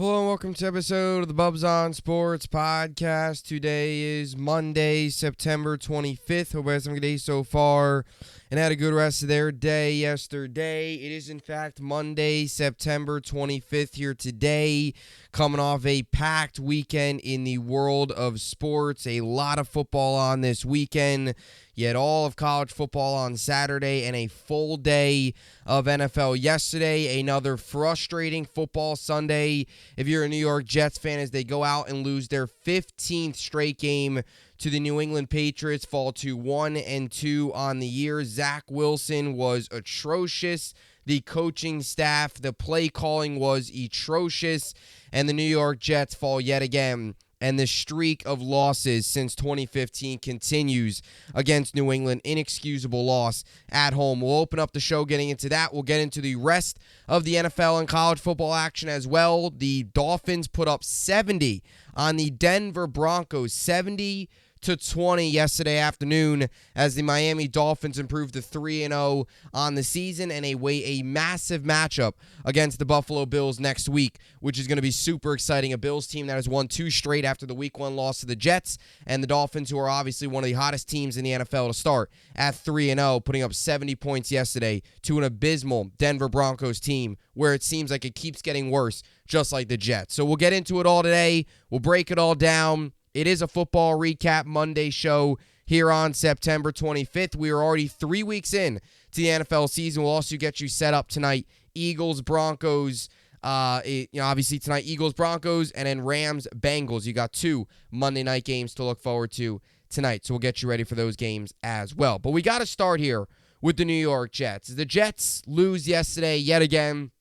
Hello and welcome to episode of the Bubbs on Sports podcast. Today is Monday, September 25th. Hope you guys have a good day so far and had a good rest of their day yesterday. It is in fact Monday, September 25th here today, coming off a packed weekend in the world of sports. A lot of football on this weekend. You had all of college football on Saturday and a full day of NFL yesterday. Another frustrating football Sunday if you're a New York Jets fan as they go out and lose their 15th straight game to the New England Patriots, fall to 1-2 on the year. Zach Wilson was atrocious. The coaching staff, the play calling was atrocious, and the New York Jets fall yet again. And the streak of losses since 2015 continues against New England. Inexcusable loss at home. We'll open up the show getting into that. We'll get into the rest of the NFL and college football action as well. The Dolphins put up 70 on the Denver Broncos, 70-20 yesterday afternoon as the Miami Dolphins improved to 3-0 on the season and a massive matchup against the Buffalo Bills next week, which is going to be super exciting. A Bills team that has won 2 straight after the Week 1 loss to the Jets, and the Dolphins, who are obviously one of the hottest teams in the NFL to start at 3-0, putting up 70 points yesterday to an abysmal Denver Broncos team where it seems like it keeps getting worse, just like the Jets. So we'll get into it all today. We'll break it all down. It is a football recap Monday show here on September 25th. We are already 3 weeks in to the NFL season. We'll also get you set up tonight. Eagles, Broncos, obviously tonight, Eagles, Broncos, and then Rams, Bengals. You got 2 Monday night games to look forward to tonight, so we'll get you ready for those games as well. But we got to start here with the New York Jets. The Jets lose yesterday yet again,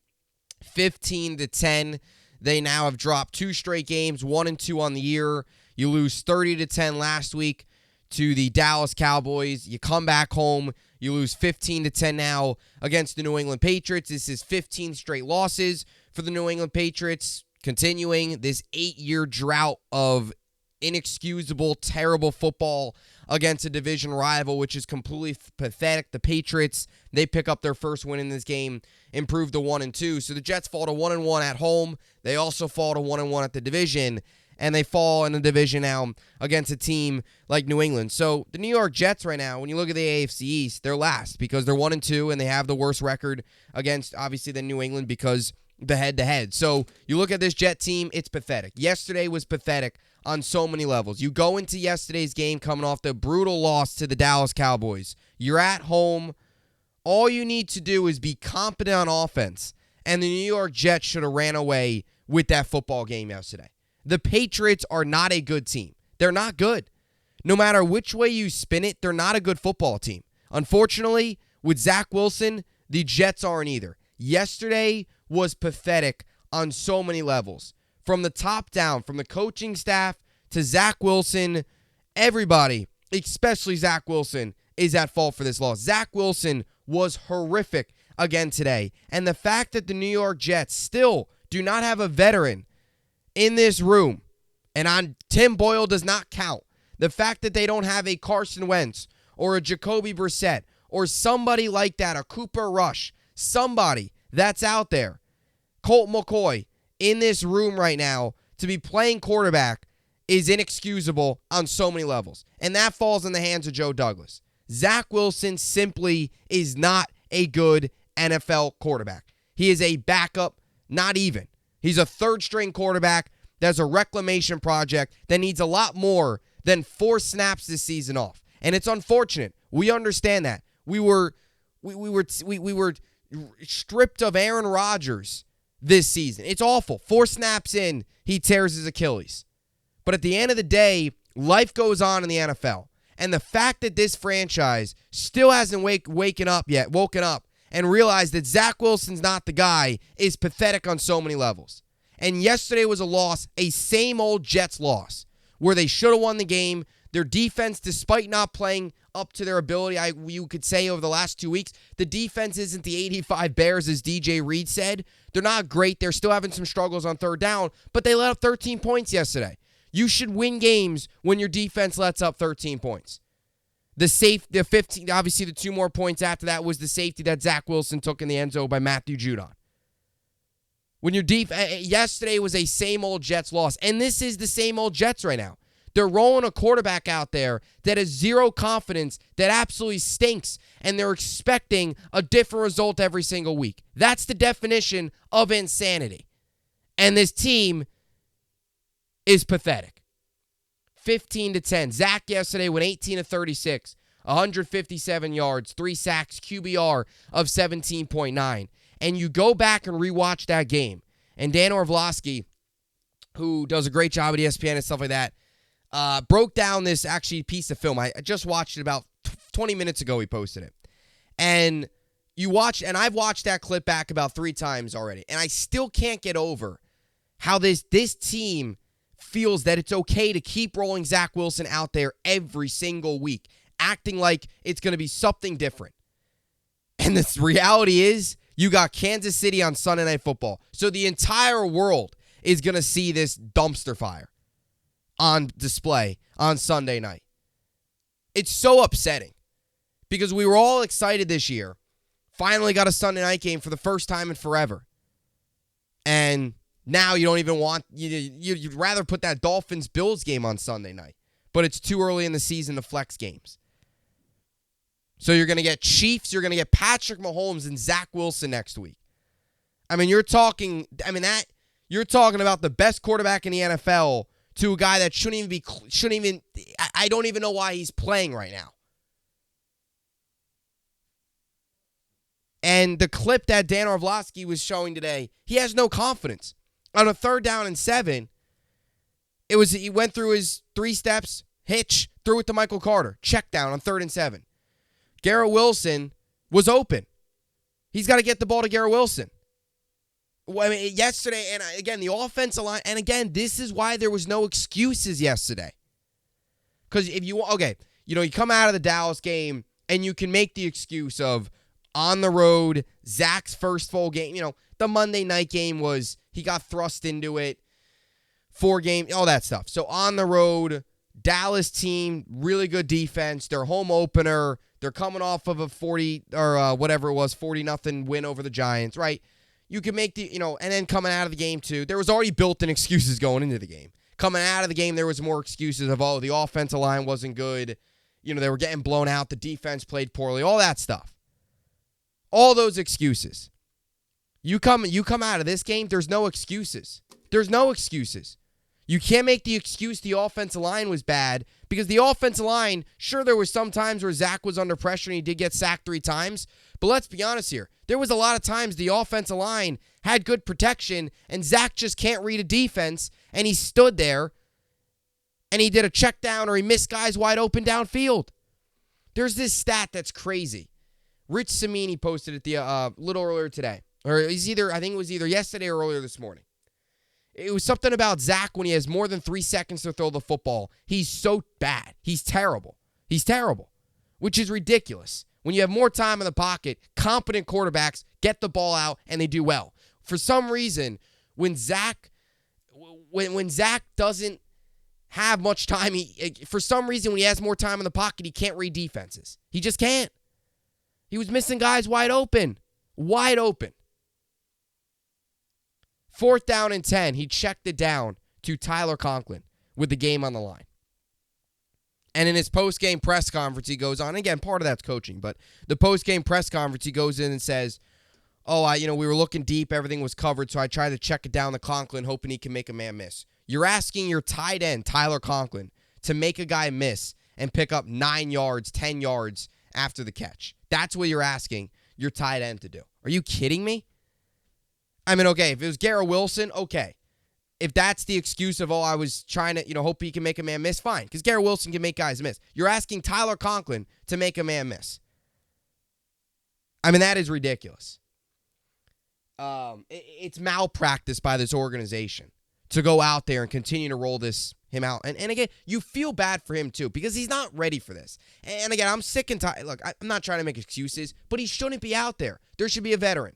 15-10. They now have dropped 2 straight games, 1-2 on the year. You lose 30-10 last week to the Dallas Cowboys. You come back home. You lose 15-10 now against the New England Patriots. This is 15 straight losses for the New England Patriots, continuing this 8-year drought of inexcusable, terrible football against a division rival, which is completely pathetic. The Patriots, they pick up their first win in this game, improve to 1-2. So the Jets fall to 1-1 at home. They also fall to 1-1 at the division. And they fall in the division now against a team like New England. So the New York Jets right now, when you look at the AFC East, they're last because they're 1-2 and they have the worst record against, obviously, the New England because the head-to-head. So you look at this Jet team, it's pathetic. Yesterday was pathetic on so many levels. You go into yesterday's game coming off the brutal loss to the Dallas Cowboys. You're at home. All you need to do is be competent on offense. And the New York Jets should have ran away with that football game yesterday. The Patriots are not a good team. They're not good. No matter which way you spin it, they're not a good football team. Unfortunately, with Zach Wilson, the Jets aren't either. Yesterday was pathetic on so many levels. From the top down, from the coaching staff to Zach Wilson, everybody, especially Zach Wilson, is at fault for this loss. Zach Wilson was horrific again today. And the fact that the New York Jets still do not have a veteran in this room, and on Tim Boyle does not count. The fact that they don't have a Carson Wentz or a Jacoby Brissett or somebody like that, a Cooper Rush, somebody that's out there, Colt McCoy, in this room right now to be playing quarterback is inexcusable on so many levels. And that falls in the hands of Joe Douglas. Zach Wilson simply is not a good NFL quarterback. He is a backup, not even. He's a third-string quarterback that's a reclamation project that needs a lot more than 4 snaps this season off. And it's unfortunate. We understand that. We were stripped of Aaron Rodgers this season. It's awful. 4 snaps in, he tears his Achilles. But at the end of the day, life goes on in the NFL. And the fact that this franchise still hasn't woken up and realized that Zach Wilson's not the guy is pathetic on so many levels. And yesterday was a loss, a same old Jets loss, where they should have won the game. Their defense, despite not playing up to their ability, you could say over the last 2 weeks, the defense isn't the 85 Bears, as DJ Reed said. They're not great. They're still having some struggles on third down, but they let up 13 points yesterday. You should win games when your defense lets up 13 points. The 15, obviously the 2 more points after that was the safety that Zach Wilson took in the end zone by Matthew Judon. When you're deep, yesterday was a same old Jets loss, and this is the same old Jets right now. They're rolling a quarterback out there that has zero confidence, that absolutely stinks, and they're expecting a different result every single week. That's the definition of insanity. And this team is pathetic. 15-10. Zach yesterday went 18 of 36, 157 yards, 3 sacks, QBR of 17.9. And you go back and rewatch that game, and Dan Orlovsky, who does a great job at ESPN and stuff like that, broke down this actually piece of film. I just watched it about 20 minutes ago. He posted it. And I've watched that clip back about 3 times already, and I still can't get over how this team feels that it's okay to keep rolling Zach Wilson out there every single week, acting like it's going to be something different. And the reality is, you got Kansas City on Sunday Night Football. So the entire world is going to see this dumpster fire on display on Sunday night. It's so upsetting because we were all excited this year. Finally got a Sunday night game for the first time in forever. And now you don't even want, you'd rather put that Dolphins-Bills game on Sunday night. But it's too early in the season to flex games. So you're going to get Chiefs, you're going to get Patrick Mahomes and Zach Wilson next week. I mean, you're talking about the best quarterback in the NFL to a guy that I don't even know why he's playing right now. And the clip that Dan Orlovsky was showing today, he has no confidence. On a 3rd down and 7, he went through his 3 steps, hitch, threw it to Michael Carter, check down on 3rd and 7. Garrett Wilson was open. He's got to get the ball to Garrett Wilson. Yesterday, and again, the offensive line, and again, this is why there was no excuses yesterday. Because you come out of the Dallas game, and you can make the excuse of on the road, Zach's first full game. The Monday night game was, he got thrust into it, 4 games, all that stuff. So on the road, Dallas team, really good defense, their home opener. They're coming off of a 40-0 win over the Giants, right? You can make and then coming out of the game too, there was already built-in excuses going into the game. Coming out of the game, there was more excuses of, the offensive line wasn't good. They were getting blown out. The defense played poorly, all that stuff. All those excuses. You come out of this game, there's no excuses. There's no excuses. You can't make the excuse the offensive line was bad because the offensive line, sure, there was some times where Zach was under pressure and he did get sacked 3 times, but let's be honest here. There was a lot of times the offensive line had good protection and Zach just can't read a defense and he stood there and he did a check down or he missed guys wide open downfield. There's this stat that's crazy. Rich Cimini posted it the little earlier today. Or I think it was either yesterday or earlier this morning. It was something about Zach when he has more than 3 seconds to throw the football. He's so bad. He's terrible. He's terrible, which is ridiculous. When you have more time in the pocket, competent quarterbacks get the ball out and they do well. For some reason, when Zach doesn't have much time, when he has more time in the pocket, he can't read defenses. He just can't. He was missing guys wide open. Wide open. 4th down and 10, he checked it down to Tyler Conklin with the game on the line. And in his post-game press conference, he goes on, again, part of that's coaching, but the post-game press conference, he goes in and says, we were looking deep, everything was covered, so I tried to check it down to Conklin, hoping he can make a man miss. You're asking your tight end, Tyler Conklin, to make a guy miss and pick up 9 yards, 10 yards after the catch. That's what you're asking your tight end to do. Are you kidding me? I mean, okay, if it was Garrett Wilson, okay. If that's the excuse of, I was trying to, hope he can make a man miss, fine. Because Garrett Wilson can make guys miss. You're asking Tyler Conklin to make a man miss. I mean, that is ridiculous. It's malpractice by this organization to go out there and continue to roll him out. And again, you feel bad for him too because he's not ready for this. And again, I'm sick and tired. Look, I'm not trying to make excuses, but he shouldn't be out there. There should be a veteran.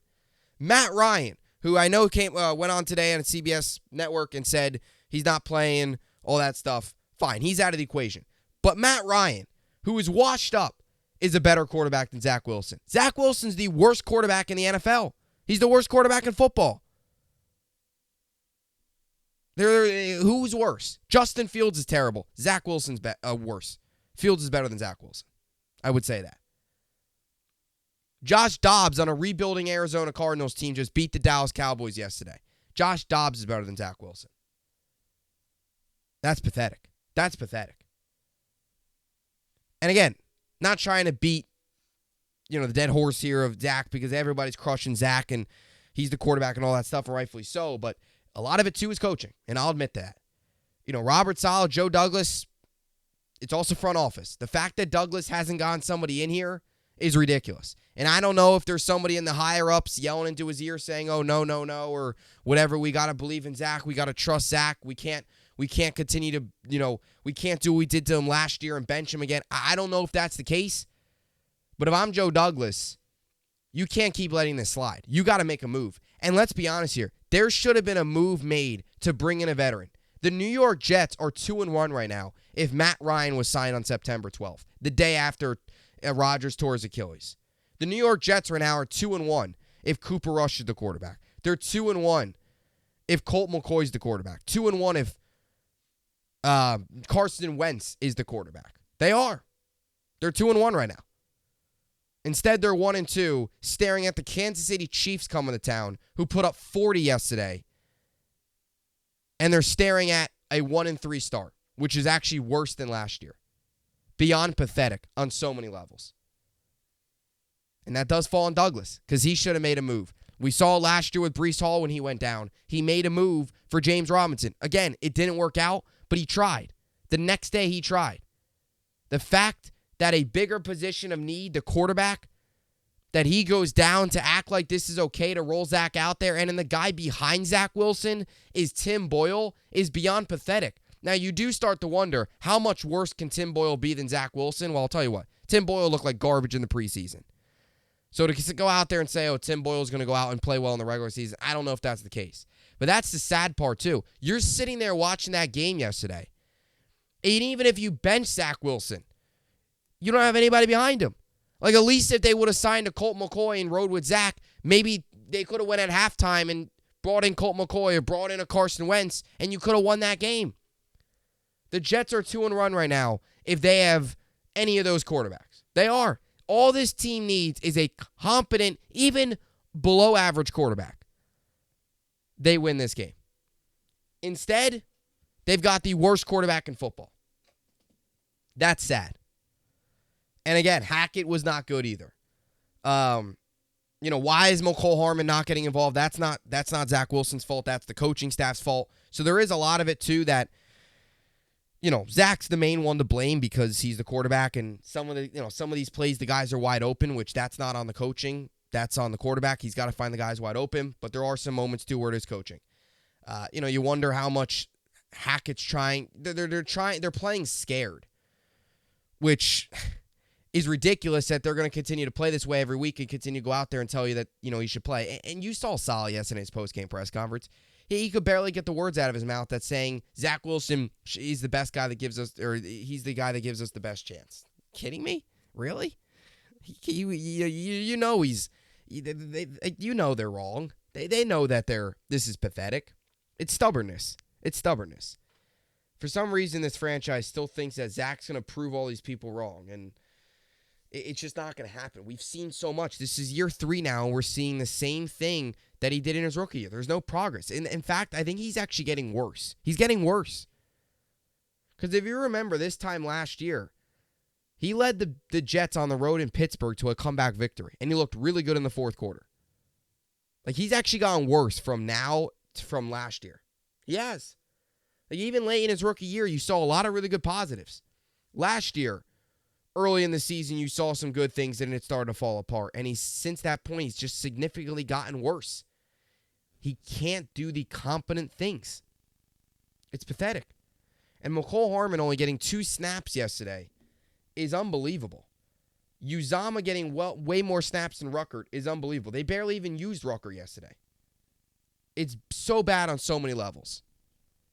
Matt Ryan, who I know went on today on a CBS network and said he's not playing, all that stuff. Fine, he's out of the equation. But Matt Ryan, who is washed up, is a better quarterback than Zach Wilson. Zach Wilson's the worst quarterback in the NFL. He's the worst quarterback in football. Who's worse? Justin Fields is terrible. Zach Wilson's worse. Fields is better than Zach Wilson. I would say that. Josh Dobbs on a rebuilding Arizona Cardinals team just beat the Dallas Cowboys yesterday. Josh Dobbs is better than Zach Wilson. That's pathetic. That's pathetic. And again, not trying to beat, the dead horse here of Zach because everybody's crushing Zach and he's the quarterback and all that stuff, and rightfully so. But a lot of it, too, is coaching, and I'll admit that. Robert Saleh, Joe Douglas, it's also front office. The fact that Douglas hasn't gotten somebody in here is ridiculous. And I don't know if there's somebody in the higher-ups yelling into his ear saying, oh, no, no, no, or whatever. We got to believe in Zach. We got to trust Zach. We can't continue to, we can't do what we did to him last year and bench him again. I don't know if that's the case. But if I'm Joe Douglas, you can't keep letting this slide. You got to make a move. And let's be honest here. There should have been a move made to bring in a veteran. The New York Jets are 2-1 right now if Matt Ryan was signed on September 12th, the day after Rodgers tore his Achilles. The New York Jets right now are 2-1 if Cooper Rush is the quarterback. They're 2-1 if Colt McCoy's the quarterback. 2-1 if Carson Wentz is the quarterback. They are. They're 2-1 right now. Instead, they're 1-2, staring at the Kansas City Chiefs coming to town, who put up 40 yesterday. And they're staring at a 1-3 start, which is actually worse than last year. Beyond pathetic on so many levels. And that does fall on Douglas, because he should have made a move. We saw last year with Breece Hall when he went down. He made a move for James Robinson. Again, it didn't work out, but he tried. The next day, he tried. The fact that a bigger position of need, the quarterback, that he goes down to act like this is okay to roll Zach out there, and then the guy behind Zach Wilson is Tim Boyle, is beyond pathetic. Now, you do start to wonder, how much worse can Tim Boyle be than Zach Wilson? Well, I'll tell you what. Tim Boyle looked like garbage in the preseason. So to go out there and say, oh, Tim Boyle's going to go out and play well in the regular season, I don't know if that's the case. But that's the sad part, too. You're sitting there watching that game yesterday. And even if you bench Zach Wilson, you don't have anybody behind him. Like, at least if they would have signed a Colt McCoy and rode with Zach, maybe they could have went at halftime and brought in Colt McCoy or brought in a Carson Wentz, and you could have won that game. The Jets are 2-1 right now if they have any of those quarterbacks. They are. All this team needs is a competent, even below average quarterback. They win this game. Instead, they've got the worst quarterback in football. That's sad. And again, Hackett was not good either. Why is Mecole Hardman not getting involved? That's not Zach Wilson's fault. That's the coaching staff's fault. So there is a lot of it too that, Zach's the main one to blame because he's the quarterback, and some of these plays the guys are wide open, which that's not on the coaching. That's on the quarterback. He's got to find the guys wide open. But there are some moments too where it is coaching. You wonder how much Hackett's trying. They're playing scared, which is ridiculous that they're going to continue to play this way every week and continue to go out there and tell you that, he should play. And you saw Saleh yesterday in his post-game press conference. He could barely get the words out of his mouth that's saying Zach Wilson, he's the best guy that gives us, or he's the guy that gives us the best chance. Kidding me? Really? They're wrong. They know that this is pathetic. It's stubbornness. For some reason, this franchise still thinks that Zach's going to prove all these people wrong, and it's just not going to happen. We've seen so much. This is year 3 now, and we're seeing the same thing that he did in his rookie year. There's no progress. In fact, I think he's actually getting worse. He's getting worse. Because if you remember this time last year, he led the Jets on the road in Pittsburgh to a comeback victory, and he looked really good in the fourth quarter. Like, he's actually gotten worse from last year. He has. Like, even late in his rookie year, you saw a lot of really good positives. Last year, early in the season, you saw some good things, and it started to fall apart. And since that point, he's just significantly gotten worse. He can't do the competent things. It's pathetic. And Mecole Hardman only getting 2 snaps yesterday is unbelievable. Uzama getting way more snaps than Ruckert is unbelievable. They barely even used Rucker yesterday. It's so bad on so many levels.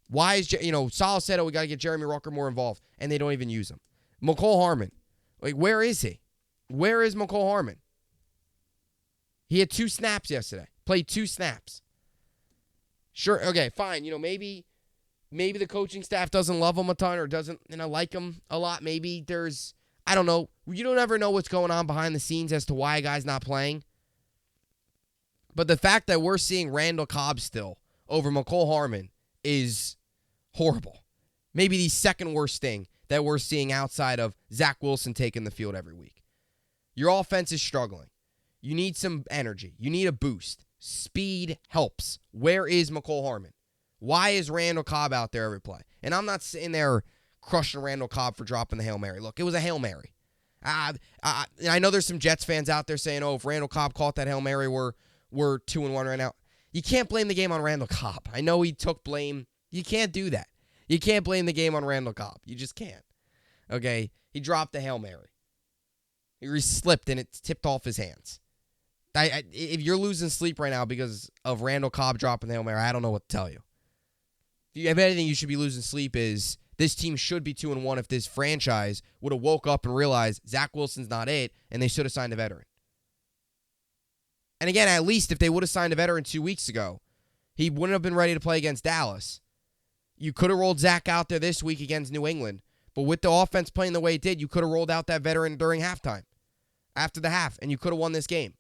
Why is, Saleh said, we got to get Jeremy Rucker more involved, and they don't even use him. Mecole Hardman. Like, where is he? Where is Mecole Hardman? He had 2 snaps yesterday. Played 2 snaps. Sure, okay, fine. Maybe maybe the coaching staff doesn't love him a ton or doesn't like him a lot. Maybe there's, I don't know. You don't ever know what's going on behind the scenes as to why a guy's not playing. But the fact that we're seeing Randall Cobb still over McCole Harmon is horrible. Maybe the second worst thing that we're seeing outside of Zach Wilson taking the field every week. Your offense is struggling. You need some energy. You need a boost. Speed helps. Where is McCole Harmon? Why is Randall Cobb out there every play? And I'm not sitting there crushing Randall Cobb for dropping the Hail Mary. Look, it was a Hail Mary. I know there's some Jets fans out there saying, oh, if Randall Cobb caught that Hail Mary, we're 2-1 right now. You can't blame the game on Randall Cobb. I know he took blame. You can't do that. You can't blame the game on Randall Cobb. You just can't. Okay? He dropped the Hail Mary. He slipped and it tipped off his hands. If you're losing sleep right now because of Randall Cobb dropping the Hail Mary, I don't know what to tell you. If anything, you should be losing sleep is this team should be 2-1 if this franchise would have woke up and realized Zach Wilson's not it, and they should have signed a veteran. And again, at least if they would have signed a veteran 2 weeks ago, he wouldn't have been ready to play against Dallas. You could have rolled Zach out there this week against New England, but with the offense playing the way it did, you could have rolled out that veteran during halftime, after the half, and you could have won this game.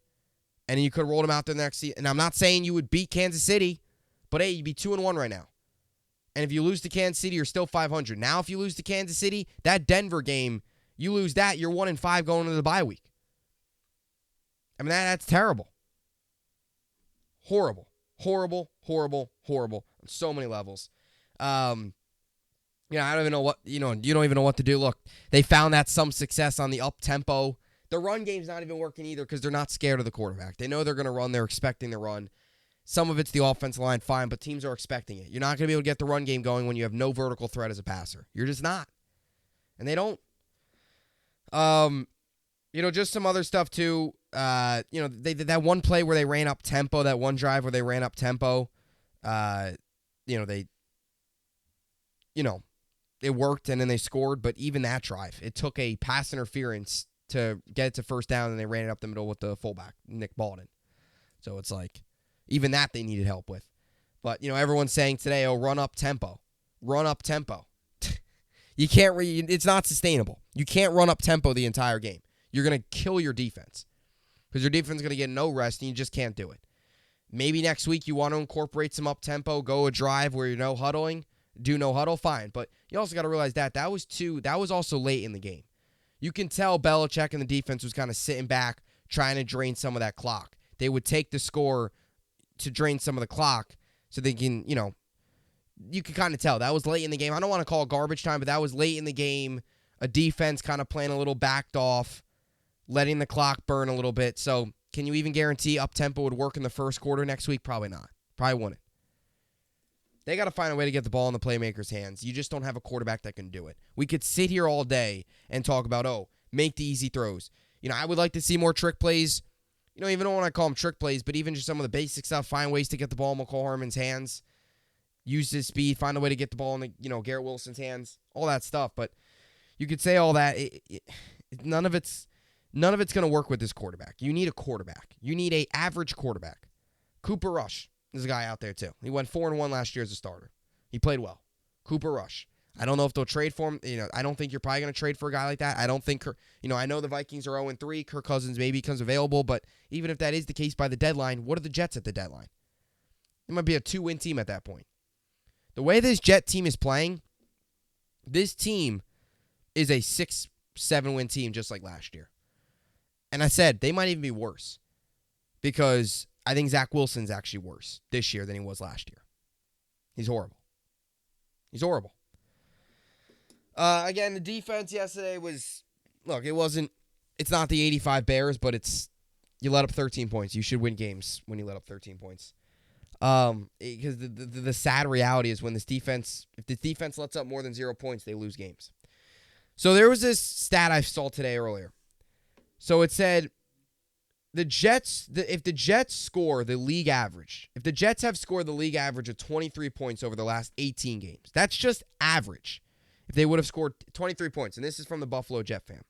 And you could have rolled him out there the next season. And I'm not saying you would beat Kansas City, but hey, you'd be 2-1 right now. And if you lose to Kansas City, you're still 500. Now, if you lose to Kansas City, that Denver game, you lose that, you're 1-5 going into the bye week. I mean, that's terrible. Horrible. Horrible, horrible, horrible on so many levels. I don't even know what, you don't even know what to do. Look, they found that some success on the up-tempo. The run game's not even working either because they're not scared of the quarterback. They know they're going to run. They're expecting the run. Some of it's the offensive line, fine, but teams are expecting it. You're not going to be able to get the run game going when you have no vertical threat as a passer. You're just not. And they don't. Just some other stuff too. They did that one play where they ran up tempo, that one drive where they ran up tempo. It worked and then they scored, but even that drive, it took a pass interference to get it to first down, and they ran it up the middle with the fullback, Nick Baldwin. So it's like, even that they needed help with. But, everyone's saying today, run up tempo. Run up tempo. You can't, it's not sustainable. You can't run up tempo the entire game. You're going to kill your defense because your defense is going to get no rest, and you just can't do it. Maybe next week you want to incorporate some up tempo, go a drive where you're no huddling, do no huddle, fine. But you also got to realize that was also late in the game. You can tell Belichick and the defense was kind of sitting back, trying to drain some of that clock. They would take the score to drain some of the clock so they can, you can kind of tell. That was late in the game. I don't want to call it garbage time, but that was late in the game. A defense kind of playing a little backed off, letting the clock burn a little bit. So can you even guarantee up-tempo would work in the first quarter next week? Probably not. Probably wouldn't. They got to find a way to get the ball in the playmaker's hands. You just don't have a quarterback that can do it. We could sit here all day and talk about, make the easy throws. I would like to see more trick plays. Even though when I call them trick plays, but even just some of the basic stuff, find ways to get the ball in McCole Harmon's hands, use his speed, find a way to get the ball in the, Garrett Wilson's hands, all that stuff. But you could say all that. None of it's going to work with this quarterback. You need a quarterback. You need an average quarterback. Cooper Rush. There's a guy out there, too. He went 4-1 last year as a starter. He played well. Cooper Rush. I don't know if they'll trade for him. I don't think you're probably going to trade for a guy like that. I don't think, I know the Vikings are 0-3. Kirk Cousins maybe becomes available, but even if that is the case by the deadline, what are the Jets at the deadline? It might be a 2-win team at that point. The way this Jet team is playing, this team is a 6-7-win team just like last year. And I said they might even be worse because I think Zach Wilson's actually worse this year than he was last year. He's horrible. He's horrible. Again, the defense yesterday was, it's not the 85 Bears, but you let up 13 points. You should win games when you let up 13 points. Because the sad reality is if the defense lets up more than 0 points, they lose games. So there was this stat I saw today earlier. So it said, if the Jets score the league average, if the Jets have scored the league average of 23 points over the last 18 games, that's just average. If they would have scored 23 points, and this is from the Buffalo Jet fan.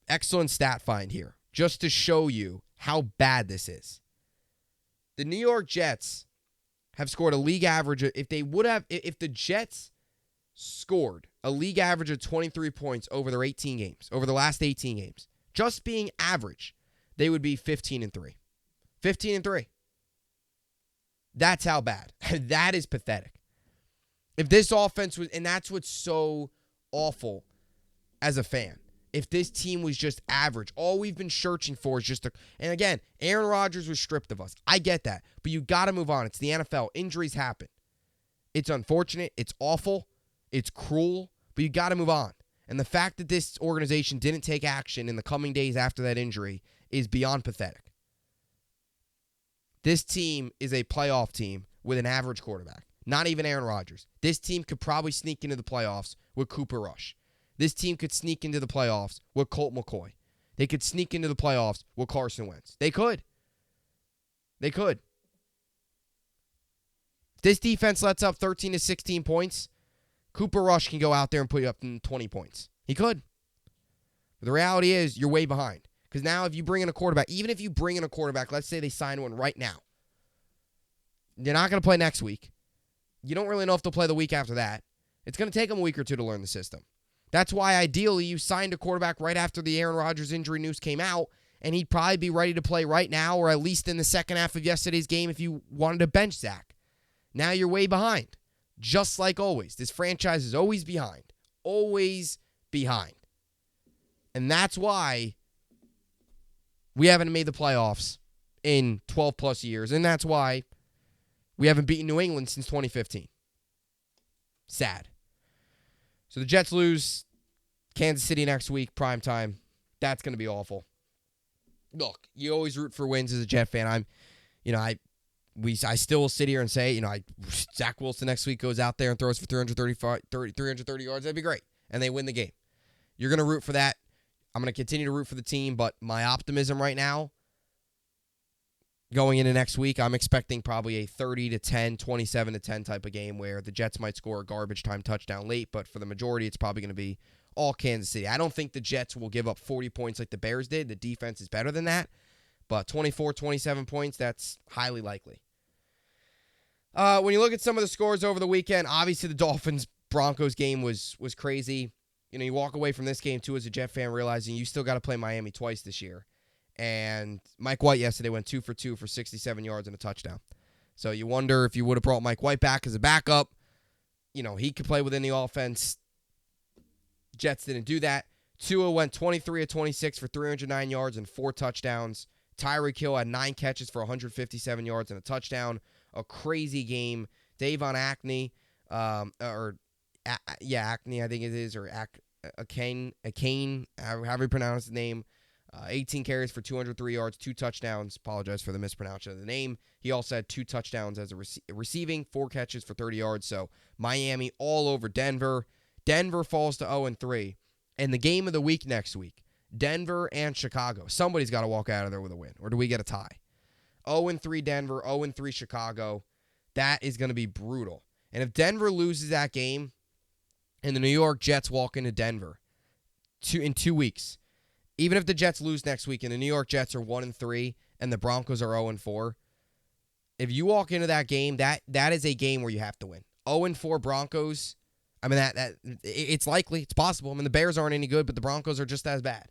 Excellent stat find here, just to show you how bad this is. The New York Jets have scored a league average, if the Jets scored a league average of 23 points over their 18 games, over the last 18 games, just being average, they would be 15-3. 15-3. That's how bad. That is pathetic. If this offense was, and that's what's so awful as a fan. If this team was just average, all we've been searching for is and again, Aaron Rodgers was stripped of us. I get that, but you got to move on. It's the NFL. Injuries happen. It's unfortunate. It's awful. It's cruel, but you got to move on. And the fact that this organization didn't take action in the coming days after that injury is beyond pathetic. This team is a playoff team with an average quarterback. Not even Aaron Rodgers. This team could probably sneak into the playoffs with Cooper Rush. This team could sneak into the playoffs with Colt McCoy. They could sneak into the playoffs with Carson Wentz. They could. They could. If this defense lets up 13 to 16 points, Cooper Rush can go out there and put you up in 20 points. He could. But the reality is you're way behind. Because now if you bring in a quarterback, even if you bring in a quarterback, let's say they sign one right now. They're not going to play next week. You don't really know if they'll play the week after that. It's going to take them a week or two to learn the system. That's why, ideally, you signed a quarterback right after the Aaron Rodgers injury news came out, and he'd probably be ready to play right now or at least in the second half of yesterday's game if you wanted to bench Zach. Now you're way behind, just like always. This franchise is always behind. Always behind. And that's why we haven't made the playoffs in 12-plus years, and that's why we haven't beaten New England since 2015. Sad. So the Jets lose Kansas City next week, prime time. That's going to be awful. Look, you always root for wins as a Jet fan. I still will sit here and say, Zach Wilson next week goes out there and throws for 330 yards. That'd be great. And they win the game. You're going to root for that. I'm going to continue to root for the team, but my optimism right now, going into next week, I'm expecting probably a 30-10, 27-10 type of game where the Jets might score a garbage time touchdown late, but for the majority, it's probably going to be all Kansas City. I don't think the Jets will give up 40 points like the Bears did. The defense is better than that, but 24, 27 points, that's highly likely. When you look at some of the scores over the weekend, obviously the Dolphins-Broncos game was crazy. You walk away from this game, too, as a Jet fan, realizing you still got to play Miami twice this year. And Mike White yesterday went 2 for 2 for 67 yards and a touchdown. So you wonder if you would have brought Mike White back as a backup. He could play within the offense. Jets didn't do that. Tua went 23 of 26 for 309 yards and 4 touchdowns. Tyreek Hill had 9 catches for 157 yards and a touchdown. A crazy game. Davon Acne, Acne, I think it is, or Akane, however you pronounce the name. 18 carries for 203 yards, 2 touchdowns. Apologize for the mispronunciation of the name. He also had 2 touchdowns as a receiving, 4 catches for 30 yards. So Miami all over Denver. Denver falls to 0-3. And the game of the week next week, Denver and Chicago. Somebody's got to walk out of there with a win, or do we get a tie? 0-3 Denver, 0-3 Chicago. That is going to be brutal. And if Denver loses that game and the New York Jets walk into Denver in 2 weeks, even if the Jets lose next week and the New York Jets are 1-3 and the Broncos are 0-4, if you walk into that game, that is a game where you have to win. 0-4 Broncos, that it's likely, it's possible. The Bears aren't any good, but the Broncos are just as bad.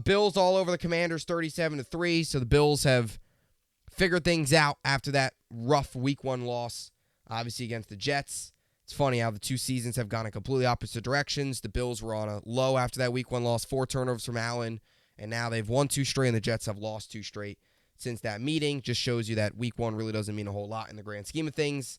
Bills all over the Commanders, 37-3. So the Bills have figured things out after that rough Week 1 loss, obviously against the Jets. It's funny how the 2 seasons have gone in completely opposite directions. The Bills were on a low after that Week 1 loss, 4 turnovers from Allen, and now they've won 2 straight, and the Jets have lost 2 straight since that meeting. Just shows you that Week 1 really doesn't mean a whole lot in the grand scheme of things.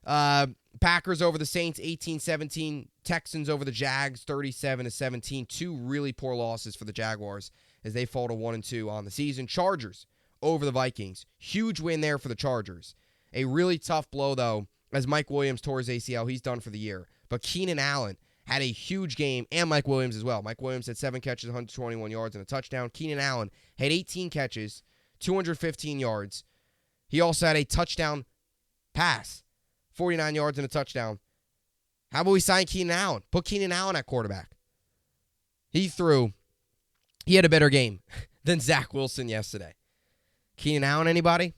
Packers over the Saints, 18-17. Texans over the Jags, 37-17. 2 really poor losses for the Jaguars as they fall to 1-2 on the season. Chargers over the Vikings. Huge win there for the Chargers. A really tough blow, though, as Mike Williams tore his ACL. He's done for the year. But Keenan Allen had a huge game, and Mike Williams as well. Mike Williams had 7 catches, 121 yards, and a touchdown. Keenan Allen had 18 catches, 215 yards. He also had a touchdown pass, 49 yards and a touchdown. How about we sign Keenan Allen? Put Keenan Allen at quarterback. He had a better game than Zach Wilson yesterday. Keenan Allen, anybody?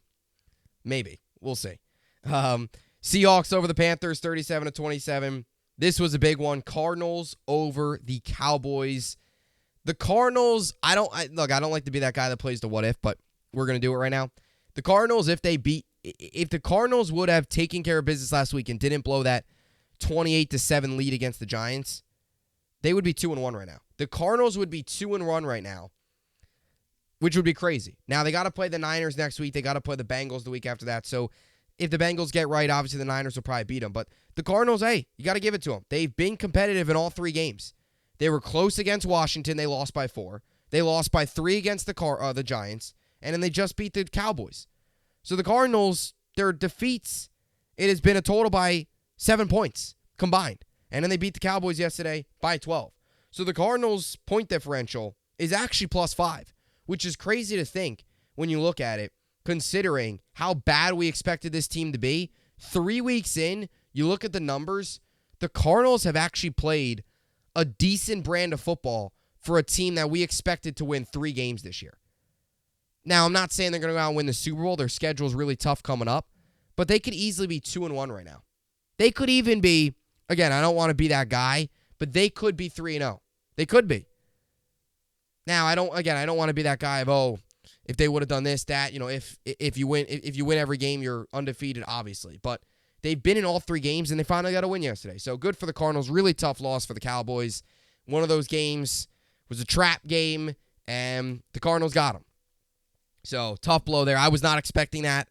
Maybe. We'll see. Seahawks over the Panthers, 37-27. This was a big one. Cardinals over the Cowboys. The Cardinals, I don't like to be that guy that plays the what if, but we're going to do it right now. The Cardinals, if the Cardinals would have taken care of business last week and didn't blow that 28-7 lead against the Giants, they would be 2-1 right now. The Cardinals would be 2-1 right now, which would be crazy. Now, they got to play the Niners next week. They got to play the Bengals the week after that. So, if the Bengals get right, obviously the Niners will probably beat them. But the Cardinals, hey, you got to give it to them. They've been competitive in all three games. They were close against Washington. They lost by 4. They lost by 3 against the Giants. And then they just beat the Cowboys. So the Cardinals, their defeats, it has been a total by 7 points combined. And then they beat the Cowboys yesterday by 12. So the Cardinals' point differential is actually +5, which is crazy to think when you look at it, considering how bad we expected this team to be. 3 weeks in, you look at the numbers, the Cardinals have actually played a decent brand of football for a team that we expected to win 3 games this year. Now, I'm not saying they're going to go out and win the Super Bowl. Their schedule is really tough coming up, but they could easily be 2-1 right now. They could even be, again, I don't want to be that guy, but they could be 3-0. They could be. Now, I don't want to be that guy of, if they would have done this, that, if you win every game, you're undefeated, obviously. But they've been in all 3 games, and they finally got a win yesterday. So good for the Cardinals. Really tough loss for the Cowboys. One of those games was a trap game, and the Cardinals got them. So tough blow there. I was not expecting that.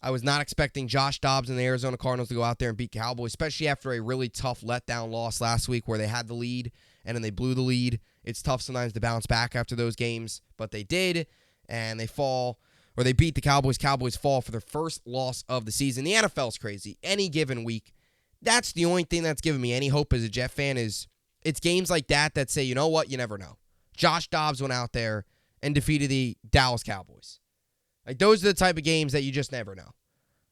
I was not expecting Josh Dobbs and the Arizona Cardinals to go out there and beat Cowboys, especially after a really tough letdown loss last week where they had the lead, and then they blew the lead. It's tough sometimes to bounce back after those games, but they did. And they fall, or they beat the Cowboys. Cowboys fall for their first loss of the season. The NFL's crazy. Any given week, that's the only thing that's given me any hope as a Jet fan is it's games like that say, you know what, you never know. Josh Dobbs went out there and defeated the Dallas Cowboys. Like, those are the type of games that you just never know.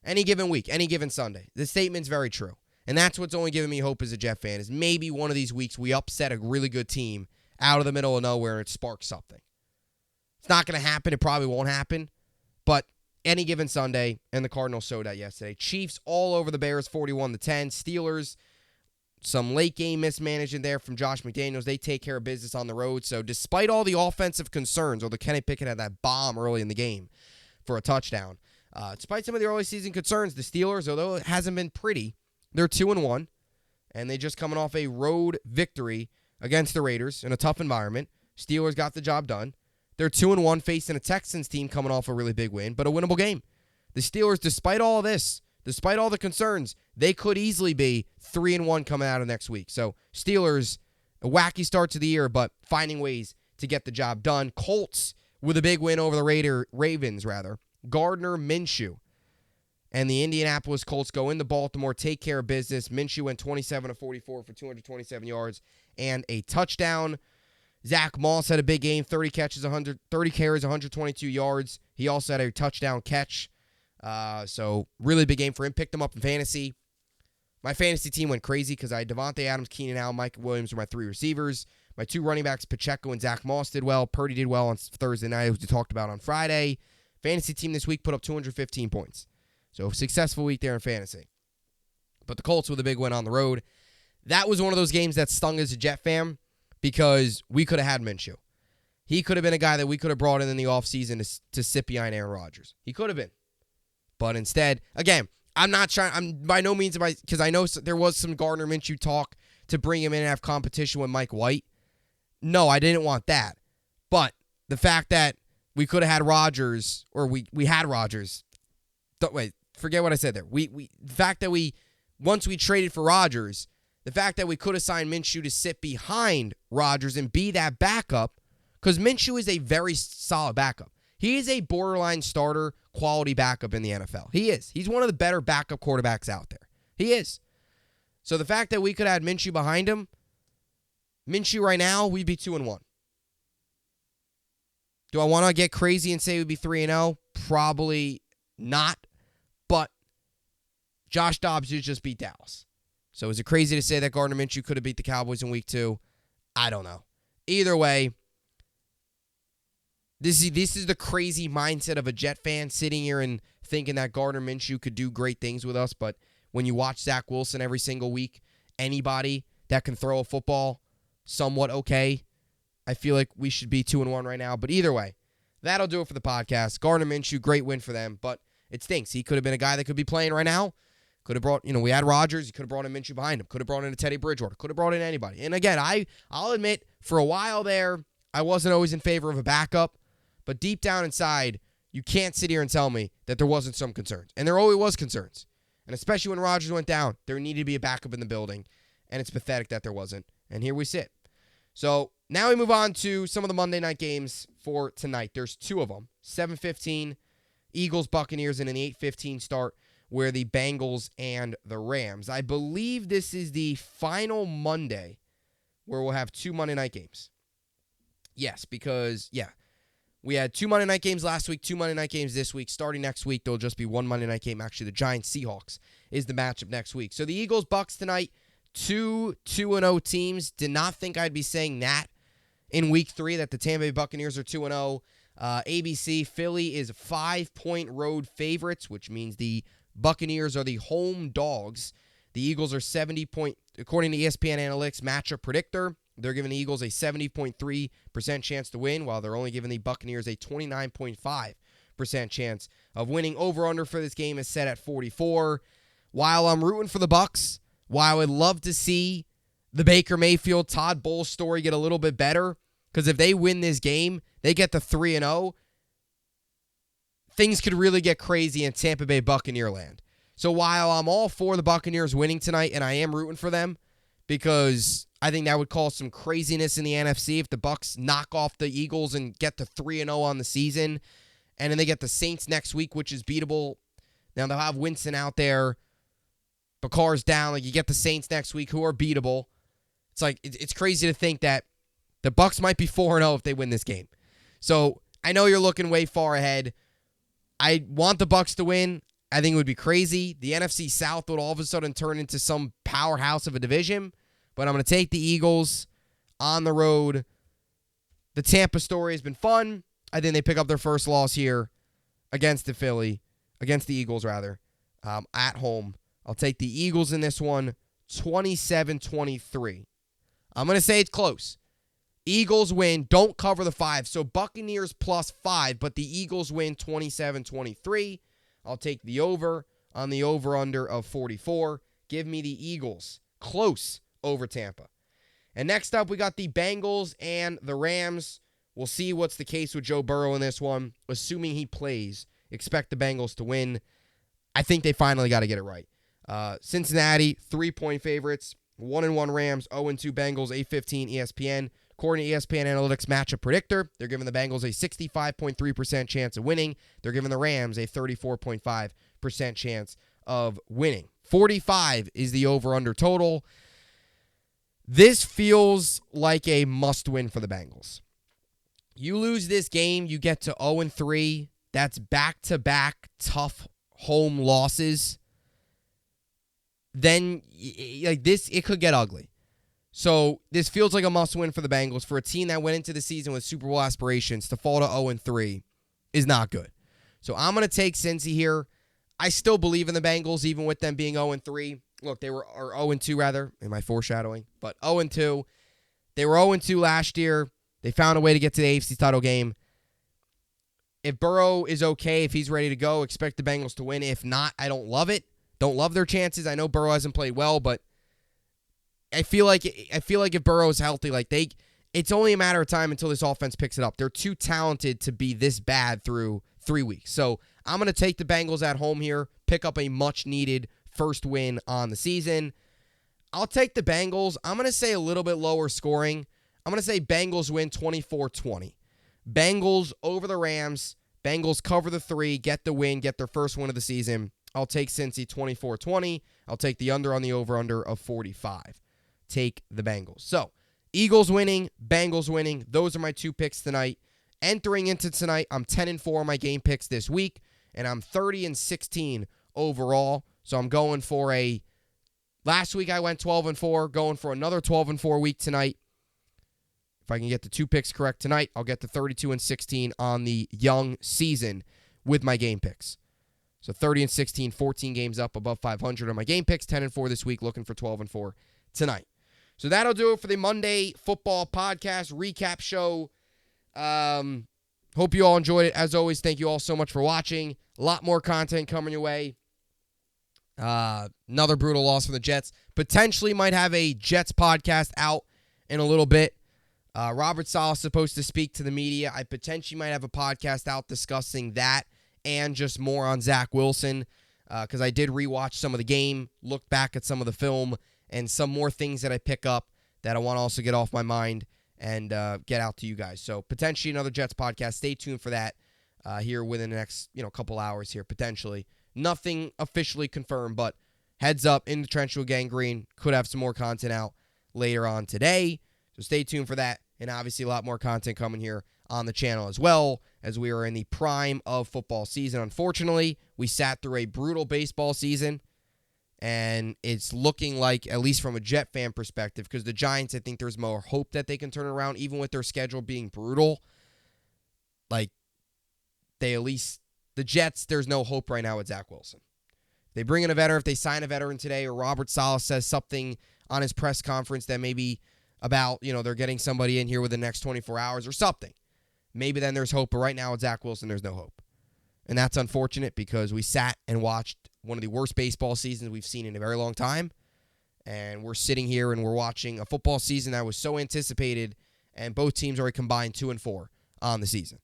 Any given week, any given Sunday. The statement's very true. And that's what's only giving me hope as a Jet fan is maybe one of these weeks we upset a really good team out of the middle of nowhere and it sparks something. It's not going to happen. It probably won't happen. But any given Sunday, and the Cardinals showed that yesterday. Chiefs all over the Bears, 41-10. Steelers, some late game mismanagement there from Josh McDaniels. They take care of business on the road. So despite all the offensive concerns, although Kenny Pickett had that bomb early in the game for a touchdown, despite some of the early season concerns, the Steelers, although it hasn't been pretty, they're 2-1, and they just coming off a road victory against the Raiders in a tough environment. Steelers got the job done. They're 2-1 facing a Texans team coming off a really big win, but a winnable game. The Steelers, despite all of this, despite all the concerns, they could easily be 3-1 coming out of next week. So Steelers, a wacky start to the year, but finding ways to get the job done. Colts with a big win over the Ravens. Gardner Minshew and the Indianapolis Colts go into Baltimore, take care of business. Minshew went 27-44 for 227 yards and a touchdown. Zach Moss had a big game, 30 carries, 122 yards. He also had a touchdown catch. So really big game for him. Picked him up in fantasy. My fantasy team went crazy because I had Devontae Adams, Keenan Allen, Mike Williams were my 3 receivers. My 2 running backs, Pacheco and Zach Moss, did well. Purdy did well on Thursday night, as we talked about on Friday. Fantasy team this week put up 215 points. So successful week there in fantasy. But the Colts with a big win on the road. That was one of those games that stung as a Jet fan, because we could have had Minshew. He could have been a guy that we could have brought in the offseason to sit behind Aaron Rodgers. He could have been. But instead, again, I'm by no means, because I know there was some Gardner Minshew talk to bring him in and have competition with Mike White. No, I didn't want that. But the fact that we could have had Rodgers, or we had Rodgers. Wait, forget what I said there. The fact that once we traded for Rodgers, the fact that we could have signed Minshew to sit behind Rodgers and be that backup, because Minshew is a very solid backup. He is a borderline starter quality backup in the NFL. He is. He's one of the better backup quarterbacks out there. He is. So the fact that we could have had Minshew behind him, Minshew right now, we'd be 2-1. Do I want to get crazy and say we'd be 3-0? Probably not. But Josh Dobbs just beat Dallas. So is it crazy to say that Gardner Minshew could have beat the Cowboys in week 2? I don't know. Either way, This is the crazy mindset of a Jet fan sitting here and thinking that Gardner Minshew could do great things with us, but when you watch Zach Wilson every single week, anybody that can throw a football somewhat okay, I feel like we should be 2-1 right now. But either way, that'll do it for the podcast. Gardner Minshew, great win for them, but it stinks. He could have been a guy that could be playing right now. Could have brought, we had Rodgers. You could have brought in Minshew behind him. Could have brought in a Teddy Bridgewater. Could have brought in anybody. And again, I'll admit, for a while there, I wasn't always in favor of a backup. But deep down inside, you can't sit here and tell me that there wasn't some concerns. And there always was concerns. And especially when Rodgers went down, there needed to be a backup in the building. And it's pathetic that there wasn't. And here we sit. So now we move on to some of the Monday night games for tonight. There's two of them. 7:15, Eagles, Buccaneers, and an 8:15 start where the Bengals and the Rams. I believe this is the final Monday where we'll have two Monday night games. Yes, because, we had two Monday night games last week, two Monday night games this week. Starting next week, there'll just be one Monday night game. Actually, the Giants-Seahawks is the matchup next week. So the Eagles-Bucks tonight, 2-0 teams. Did not think I'd be saying that in week 3, that the Tampa Bay Buccaneers are 2-0. ABC, Philly is 5-point road favorites, which means the Buccaneers are the home dogs. The Eagles are 70-point, according to ESPN Analytics matchup predictor. They're giving the Eagles a 70.3% chance to win, while they're only giving the Buccaneers a 29.5% chance of winning. Over-under for this game is set at 44. While I'm rooting for the Bucs, while I would love to see the Baker Mayfield, Todd Bowles story get a little bit better, because if they win this game, they get to 3-0, things could really get crazy in Tampa Bay Buccaneer land. So while I'm all for the Buccaneers winning tonight, and I am rooting for them, because I think that would cause some craziness in the NFC if the Bucs knock off the Eagles and get to 3-0 on the season. And then they get the Saints next week, which is beatable. Now they'll have Winston out there. Bakar's down. Like, you get the Saints next week, who are beatable. It's like, it's crazy to think that the Bucs might be 4-0 if they win this game. So I know you're looking way far ahead. I want the Bucs to win. I think it would be crazy. The NFC South would all of a sudden turn into some powerhouse of a division. But I'm going to take the Eagles on the road. The Tampa story has been fun. I think they pick up their first loss here against the Eagles, at home. I'll take the Eagles in this one, 27-23. I'm going to say it's close. Eagles win. Don't cover the 5. So Buccaneers +5, but the Eagles win 27-23. I'll take the over on the over-under of 44. Give me the Eagles. Close over Tampa. And next up, we got the Bengals and the Rams. We'll see what's the case with Joe Burrow in this one. Assuming he plays, expect the Bengals to win. I think they finally got to get it right. Cincinnati, 3-point favorites. 1-1 Rams, 0-2 Bengals, 8:15 ESPN. According to ESPN Analytics matchup predictor, they're giving the Bengals a 65.3% chance of winning. They're giving the Rams a 34.5% chance of winning. 45 is the over-under total. This feels like a must-win for the Bengals. You lose this game, you get to 0-3. That's back-to-back tough home losses. Then, it could get ugly. So this feels like a must-win for the Bengals. For a team that went into the season with Super Bowl aspirations, to fall to 0-3 is not good. So I'm going to take Cincy here. I still believe in the Bengals, even with them being 0-3. Look, they were 0-2 rather. Am I foreshadowing? But 0-2. They were 0-2 last year. They found a way to get to the AFC title game. If Burrow is okay, if he's ready to go, expect the Bengals to win. If not, I don't love it. Don't love their chances. I know Burrow hasn't played well, but I feel like if Burrow is healthy, it's only a matter of time until this offense picks it up. They're too talented to be this bad through 3 weeks. So I'm going to take the Bengals at home here, pick up a much-needed first win on the season. I'll take the Bengals. I'm going to say a little bit lower scoring. I'm going to say Bengals win 24-20. Bengals over the Rams. Bengals cover the 3, get the win, get their first win of the season. I'll take Cincy 24-20. I'll take the under on the over-under of 45. Take the Bengals. So, Eagles winning, Bengals winning. Those are my 2 picks tonight. Entering into tonight, I'm 10-4 on my game picks this week, and I'm 30-16 overall. So I'm going for last week I went 12-4, going for another 12-4 week tonight. If I can get the 2 picks correct tonight, I'll get to 32-16 on the young season with my game picks. So 30-16, 14 games up above 500 on my game picks, 10-4 this week, looking for 12-4 tonight. So that'll do it for the Monday Football Podcast recap show. Hope you all enjoyed it. As always, thank you all so much for watching. A lot more content coming your way. Another brutal loss for the Jets. Potentially might have a Jets podcast out in a little bit. Robert Saleh is supposed to speak to the media. I potentially might have a podcast out discussing that and just more on Zach Wilson because I did rewatch some of the game, look back at some of the film, and some more things that I pick up that I want to also get off my mind and get out to you guys. So potentially another Jets podcast. Stay tuned for that here within the next couple hours here, potentially. Nothing officially confirmed, but heads up, In the Trench with Gang Green. Could have some more content out later on today. So stay tuned for that. And obviously a lot more content coming here on the channel as well as we are in the prime of football season. Unfortunately, we sat through a brutal baseball season, and it's looking like, at least from a Jet fan perspective, because the Giants, I think there's more hope that they can turn around, even with their schedule being brutal. Like, the Jets, there's no hope right now with Zach Wilson. They bring in a veteran, if they sign a veteran today, or Robert Saleh says something on his press conference that maybe about, they're getting somebody in here within the next 24 hours or something. Maybe then there's hope, but right now with Zach Wilson, there's no hope. And that's unfortunate because we sat and watched one of the worst baseball seasons we've seen in a very long time. And we're sitting here and we're watching a football season that was so anticipated, and both teams already combined 2-4 on the season.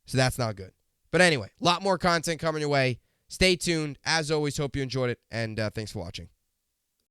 So that's not good. But anyway, a lot more content coming your way. Stay tuned. As always, hope you enjoyed it, and thanks for watching.